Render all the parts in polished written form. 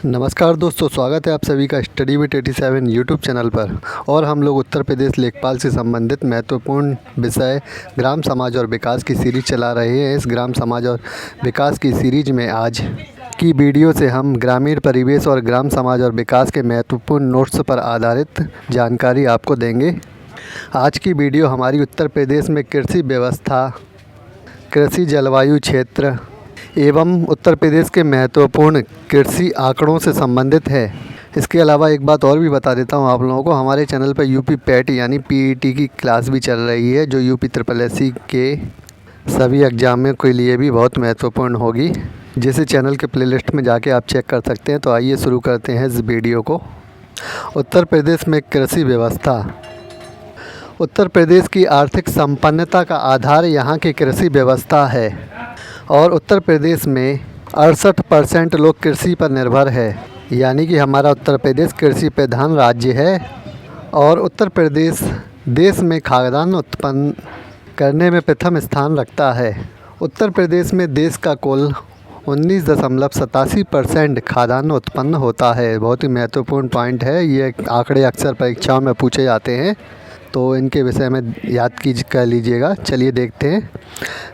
नमस्कार दोस्तों, स्वागत है आप सभी का स्टडी विद 87 यूट्यूब चैनल पर। और हम लोग उत्तर प्रदेश लेखपाल से संबंधित महत्वपूर्ण विषय ग्राम समाज और विकास की सीरीज़ चला रहे हैं। इस ग्राम समाज और विकास की सीरीज़ में आज की वीडियो से हम ग्रामीण परिवेश और ग्राम समाज और विकास के महत्वपूर्ण नोट्स पर आधारित जानकारी आपको देंगे। आज की वीडियो हमारी उत्तर प्रदेश में कृषि व्यवस्था, कृषि जलवायु क्षेत्र एवं उत्तर प्रदेश के महत्वपूर्ण कृषि आंकड़ों से संबंधित है। इसके अलावा एक बात और भी बता देता हूँ आप लोगों को, हमारे चैनल पर यूपी पैट यानी पीईटी की क्लास भी चल रही है, जो यूपी SSSC के सभी एग्जामों के लिए भी बहुत महत्वपूर्ण होगी, जिसे चैनल के प्लेलिस्ट में जाके आप चेक कर सकते हैं। तो आइए शुरू करते हैं इस वीडियो को। उत्तर प्रदेश में कृषि व्यवस्था। उत्तर प्रदेश की आर्थिक संपन्नता का आधार यहाँ की कृषि व्यवस्था है और उत्तर प्रदेश में 68% लोग कृषि पर निर्भर है, यानी कि हमारा उत्तर प्रदेश कृषि प्रधान राज्य है। और उत्तर प्रदेश देश में खाद्यान्न उत्पन्न करने में प्रथम स्थान रखता है। उत्तर प्रदेश में देश का कुल 19.87% खाद्यान्न उत्पन्न होता है। बहुत ही महत्वपूर्ण पॉइंट है, ये आंकड़े अक्सर परीक्षाओं में पूछे जाते हैं, तो इनके विषय में याद कर लीजिएगा। चलिए देखते हैं।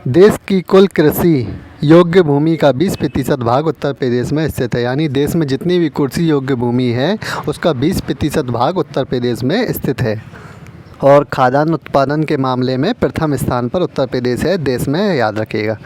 देश की कुल कृषि योग्य भूमि का 20% भाग उत्तर प्रदेश में स्थित है, यानी देश में जितनी भी कृषि योग्य भूमि है उसका 20% भाग उत्तर प्रदेश में स्थित है। और खाद्यान्न उत्पादन के मामले में प्रथम स्थान पर उत्तर प्रदेश है देश में, याद रखिएगा।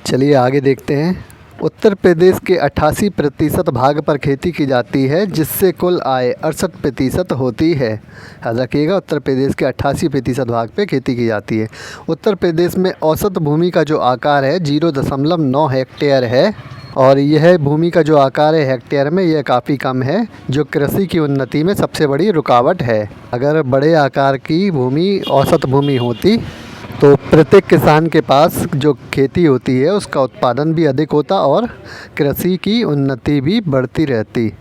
चलिए आगे देखते हैं। उत्तर प्रदेश के 88% भाग पर खेती की जाती है, जिससे कुल आय 68% होती है। याद रखिएगा, उत्तर प्रदेश के 88% भाग पे खेती की जाती है। उत्तर प्रदेश में औसत भूमि का जो आकार है 0.9 हेक्टेयर है, और यह भूमि का जो आकार है हेक्टेयर में, यह काफ़ी कम है, जो कृषि की उन्नति में सबसे बड़ी रुकावट है। अगर बड़े आकार की भूमि, औसत भूमि होती तो प्रत्येक किसान के पास जो खेती होती है उसका उत्पादन भी अधिक होता और कृषि की उन्नति भी बढ़ती रहती।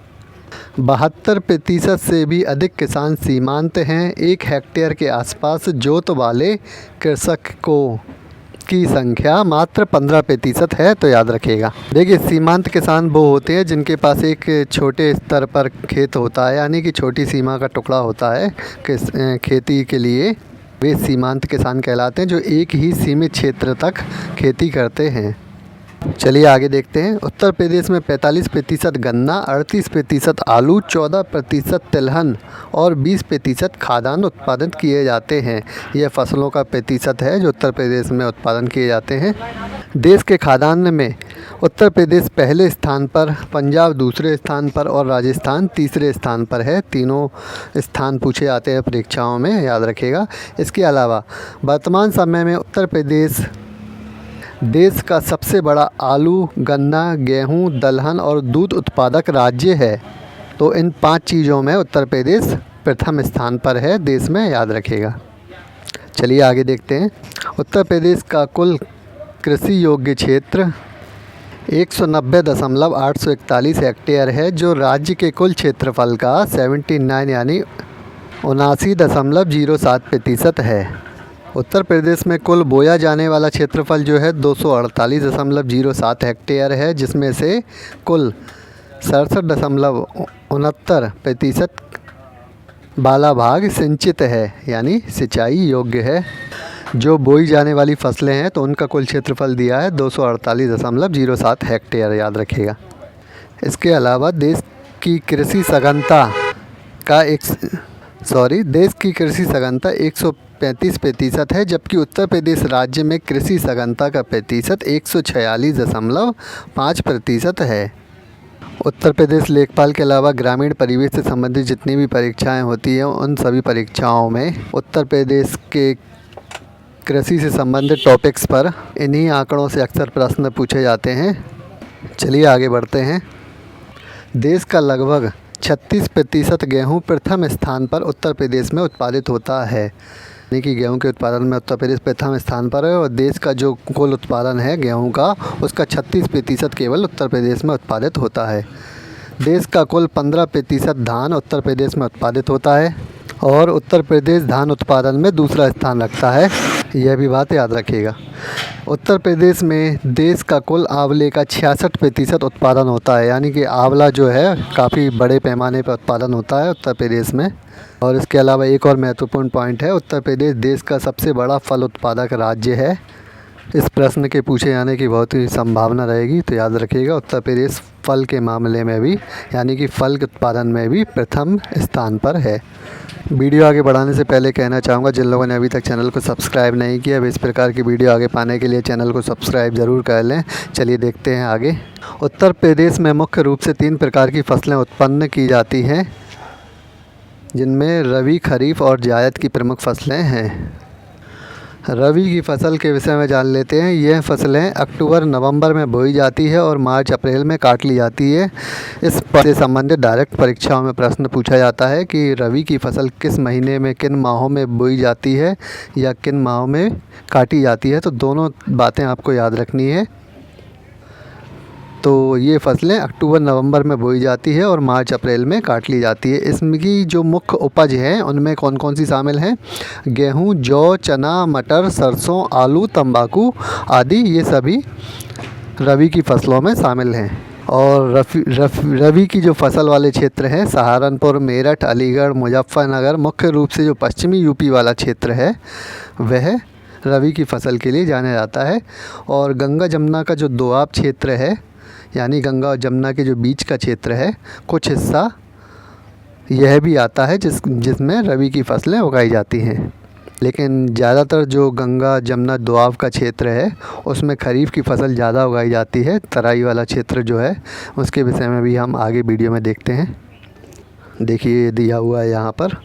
72% से भी अधिक किसान सीमांत हैं। 1 हेक्टेयर के आसपास जोत वाले कृषक की संख्या मात्र 15% है, तो याद रखिएगा। देखिए, सीमांत किसान वो होते हैं जिनके पास एक छोटे स्तर पर खेत होता है, यानी कि छोटी सीमा का टुकड़ा होता है खेती के लिए। वे सीमांत किसान कहलाते हैं, जो एक ही सीमित क्षेत्र तक खेती करते हैं। चलिए आगे देखते हैं। उत्तर प्रदेश में 45% गन्ना, 38% आलू, 14% तिलहन और 20% खाद्यान्न उत्पादित किए जाते हैं। यह फसलों का प्रतिशत है जो उत्तर प्रदेश में उत्पादन किए जाते हैं। देश के खाद्यान्न में उत्तर प्रदेश पहले स्थान पर, पंजाब दूसरे स्थान पर और राजस्थान तीसरे स्थान पर है। तीनों स्थान पूछे जाते हैं परीक्षाओं में, याद रखिएगा। इसके अलावा वर्तमान समय में उत्तर प्रदेश देश का सबसे बड़ा आलू, गन्ना, गेहूं, दलहन और दूध उत्पादक राज्य है। तो इन 5 चीज़ों में उत्तर प्रदेश प्रथम स्थान पर है देश में, याद रखिएगा। चलिए आगे देखते हैं। उत्तर प्रदेश का कुल कृषि योग्य क्षेत्र 190.841 हेक्टेयर है, जो राज्य के कुल क्षेत्रफल का 79 यानी 79.07% है। उत्तर प्रदेश में कुल बोया जाने वाला क्षेत्रफल जो है 248.07 हेक्टेयर है, जिसमें से कुल 67.69% वाला भाग सिंचित है, यानी सिंचाई योग्य है। जो बोई जाने वाली फसलें हैं तो उनका कुल क्षेत्रफल दिया है 248.07 हेक्टेयर, याद रखिएगा। इसके अलावा देश की कृषि सघनता 135% है, जबकि उत्तर प्रदेश राज्य में कृषि सघनता का प्रतिशत 146.5% है। उत्तर प्रदेश लेखपाल के अलावा ग्रामीण परिवेश से संबंधित जितनी भी परीक्षाएं होती हैं, उन सभी परीक्षाओं में उत्तर प्रदेश के कृषि से संबंधित टॉपिक्स पर इन्हीं आंकड़ों से अक्सर प्रश्न पूछे जाते हैं। चलिए आगे बढ़ते हैं। देश का लगभग 36% गेहूँ प्रथम स्थान पर उत्तर प्रदेश में उत्पादित होता है, यानी कि गेहूं के उत्पादन में उत्तर प्रदेश प्रथम स्थान पर है। और देश का जो कुल उत्पादन है गेहूं का, उसका 36% केवल उत्तर प्रदेश में उत्पादित होता है। देश का कुल 15% धान उत्तर प्रदेश में उत्पादित होता है और उत्तर प्रदेश धान उत्पादन में दूसरा स्थान रखता है। यह भी बात याद रखिएगा। उत्तर प्रदेश में देश का कुल आंवले का 66% उत्पादन होता है, यानी कि आंवला जो है काफ़ी बड़े पैमाने पर उत्पादन होता है उत्तर प्रदेश में। और इसके अलावा एक और महत्वपूर्ण पॉइंट है, उत्तर प्रदेश देश का सबसे बड़ा फल उत्पादक राज्य है। इस प्रश्न के पूछे जाने की बहुत ही संभावना रहेगी, तो याद रखिएगा उत्तर प्रदेश फल के मामले में भी, यानी कि फल के उत्पादन में भी प्रथम स्थान पर है। वीडियो आगे बढ़ाने से पहले कहना चाहूँगा, जिन लोगों ने अभी तक चैनल को सब्सक्राइब नहीं किया, अब इस प्रकार की वीडियो आगे पाने के लिए चैनल को सब्सक्राइब ज़रूर कर लें। चलिए देखते हैं आगे। उत्तर प्रदेश में मुख्य रूप से 3 प्रकार की फसलें उत्पन्न की जाती हैं, जिनमें रबी, खरीफ और जायद की प्रमुख फसलें हैं। रबी की फ़सल के विषय में जान लेते हैं। यह फसलें अक्टूबर नवंबर में बोई जाती है और मार्च अप्रैल में काट ली जाती है। इस से संबंधित डायरेक्ट परीक्षाओं में प्रश्न पूछा जाता है कि रबी की फ़सल किस महीने में, किन माहों में बोई जाती है या किन माहों में काटी जाती है, तो दोनों बातें आपको याद रखनी है। तो ये फसलें अक्टूबर नवंबर में बोई जाती है और मार्च अप्रैल में काट ली जाती है। इसकी जो मुख्य उपज हैं उनमें कौन कौन सी शामिल हैं? गेहूँ, जौ, चना, मटर, सरसों, आलू, तंबाकू आदि, ये सभी रबी की फ़सलों में शामिल हैं। और रबी की जो फसल वाले क्षेत्र हैं, सहारनपुर, मेरठ, अलीगढ़, मुजफ्फरनगर, मुख्य रूप से जो पश्चिमी यूपी वाला क्षेत्र है वह रबी की फ़सल के लिए जाना जाता है। और गंगा जमुना का जो दोआब क्षेत्र है, यानी गंगा और जमुना के जो बीच का क्षेत्र है, कुछ हिस्सा यह भी आता है जिसमें रबी की फ़सलें उगाई जाती हैं। लेकिन ज़्यादातर जो गंगा जमुना दोआब का क्षेत्र है उसमें खरीफ की फ़सल ज़्यादा उगाई जाती है। तराई वाला क्षेत्र जो है उसके विषय में भी हम आगे वीडियो में देखते हैं। देखिए दिया हुआ है यहाँ पर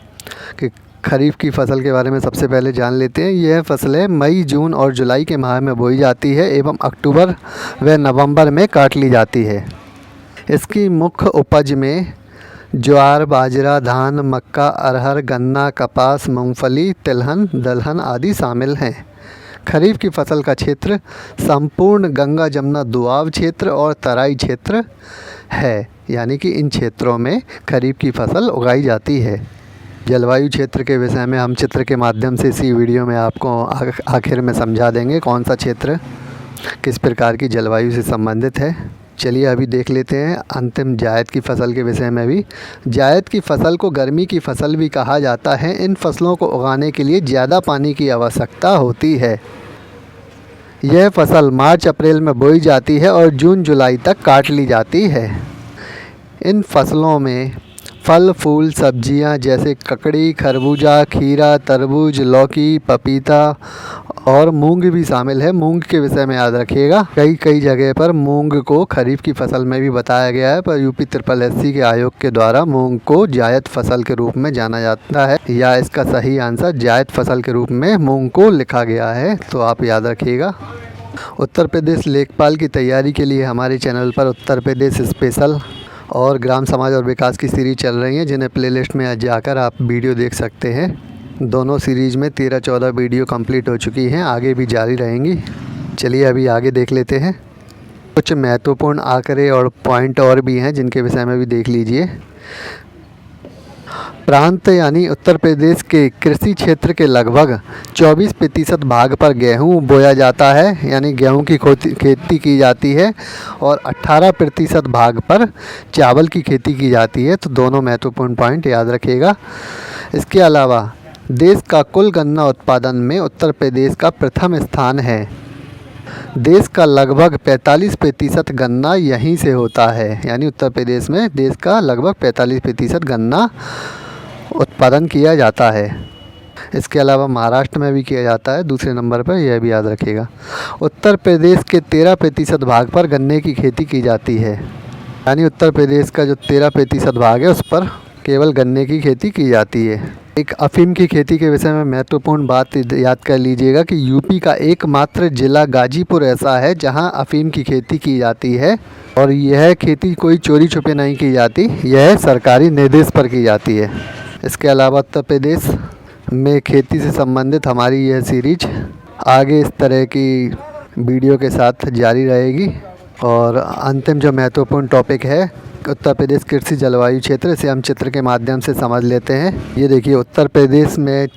कि खरीफ की फ़सल के बारे में सबसे पहले जान लेते हैं। यह फसलें मई, जून और जुलाई के माह में बोई जाती है एवं अक्टूबर व नवंबर में काट ली जाती है। इसकी मुख्य उपज में ज्वार, बाजरा, धान, मक्का, अरहर, गन्ना, कपास, मूंगफली, तिलहन, दलहन आदि शामिल हैं। खरीफ की फ़सल का क्षेत्र संपूर्ण गंगा जमुना दोआब क्षेत्र और तराई क्षेत्र है, यानी कि इन क्षेत्रों में खरीफ की फ़सल उगाई जाती है। जलवायु क्षेत्र के विषय में हम चित्र के माध्यम से इसी वीडियो में आपको आखिर में समझा देंगे कौन सा क्षेत्र किस प्रकार की जलवायु से संबंधित है। चलिए अभी देख लेते हैं अंतिम जायद की फ़सल के विषय में भी। जायद की फ़सल को गर्मी की फ़सल भी कहा जाता है। इन फसलों को उगाने के लिए ज़्यादा पानी की आवश्यकता होती है। यह फ़सल मार्च अप्रैल में बोई जाती है और जून जुलाई तक काट ली जाती है। इन फसलों में फल, फूल, सब्जियां जैसे ककड़ी, खरबूजा, खीरा, तरबूज, लौकी, पपीता और मूंग भी शामिल है। मूंग के विषय में याद रखिएगा, कई जगह पर मूंग को खरीफ की फ़सल में भी बताया गया है, पर यूपी SSSC के आयोग के द्वारा मूंग को जायद फ़सल के रूप में जाना जाता है, या इसका सही आंसर जायद फ़सल के रूप में मूंग को लिखा गया है, तो आप याद रखिएगा। उत्तर प्रदेश लेखपाल की तैयारी के लिए हमारे चैनल पर उत्तर प्रदेश स्पेशल और ग्राम समाज और विकास की सीरीज़ चल रही हैं, जिन्हें प्लेलिस्ट में जाकर आप वीडियो देख सकते हैं। दोनों सीरीज़ में 13-14 वीडियो कंप्लीट हो चुकी हैं, आगे भी जारी रहेंगी। चलिए अभी आगे देख लेते हैं। कुछ महत्वपूर्ण आंकड़े और पॉइंट और भी हैं जिनके विषय में भी देख लीजिए। प्रांत यानी उत्तर प्रदेश के कृषि क्षेत्र के लगभग 24% भाग पर गेहूं बोया जाता है, यानी गेहूं की खेती की जाती है, और 18% भाग पर चावल की खेती की जाती है। तो दोनों महत्वपूर्ण पॉइंट याद रखिएगा। इसके अलावा देश का कुल गन्ना उत्पादन में उत्तर प्रदेश का प्रथम स्थान है। देश का लगभग 45% गन्ना यहीं से होता है, यानी उत्तर प्रदेश में देश का लगभग 45% गन्ना उत्पादन किया जाता है। इसके अलावा महाराष्ट्र में भी किया जाता है दूसरे नंबर पर, यह भी याद रखिएगा। उत्तर प्रदेश के 13% भाग पर गन्ने की खेती की जाती है, यानी उत्तर प्रदेश का जो 13% भाग है उस पर केवल गन्ने की खेती की जाती है। एक अफीम की खेती के विषय में महत्वपूर्ण बात याद कर लीजिएगा कि यूपी का एकमात्र ज़िला गाजीपुर ऐसा है जहां अफीम की खेती की जाती है, और यह खेती कोई चोरी छुपे नहीं की जाती, यह सरकारी निर्देश पर की जाती है। इसके अलावा उत्तर प्रदेश में खेती से संबंधित हमारी यह सीरीज आगे इस तरह की वीडियो के साथ जारी रहेगी। और अंतिम जो महत्वपूर्ण टॉपिक है उत्तर प्रदेश कृषि जलवायु क्षेत्र, इसे हम चित्र के माध्यम से समझ लेते हैं। ये देखिए उत्तर प्रदेश में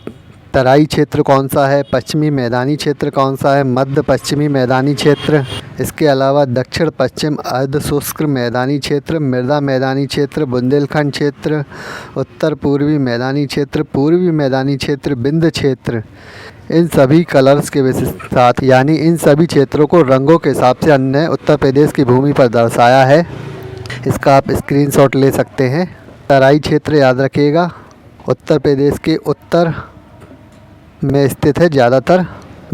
तराई क्षेत्र कौन सा है, पश्चिमी मैदानी क्षेत्र कौन सा है, मध्य पश्चिमी मैदानी क्षेत्र। इसके अलावा दक्षिण पश्चिम अर्ध शुष्क मैदानी क्षेत्र, मृदा मैदानी क्षेत्र, बुंदेलखंड क्षेत्र, उत्तर पूर्वी मैदानी क्षेत्र, पूर्वी मैदानी क्षेत्र, विंध्य क्षेत्र। इन सभी कलर्स के साथ यानी इन सभी क्षेत्रों को रंगों के हिसाब से हमने उत्तर प्रदेश की भूमि पर दर्शाया है। इसका आप स्क्रीनशॉट ले सकते हैं। तराई क्षेत्र याद रखिएगा उत्तर प्रदेश के उत्तर में स्थित है ज़्यादातर।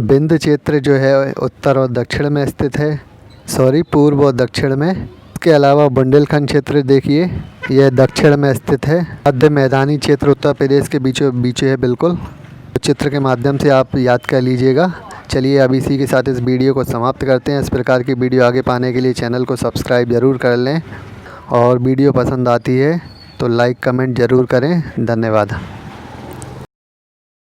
विंध्य क्षेत्र जो है उत्तर और दक्षिण में स्थित है, पूर्व और दक्षिण में। इसके अलावा बुंदेलखंड क्षेत्र देखिए यह दक्षिण में स्थित है। मध्य मैदानी क्षेत्र उत्तर प्रदेश के बीचों बीच है बिल्कुल। चित्र के माध्यम से आप याद कर लीजिएगा। चलिए अब इसी के साथ इस वीडियो को समाप्त करते हैं। इस प्रकार की वीडियो आगे पाने के लिए चैनल को सब्सक्राइब ज़रूर कर लें और वीडियो पसंद आती है तो लाइक कमेंट ज़रूर करें। धन्यवाद।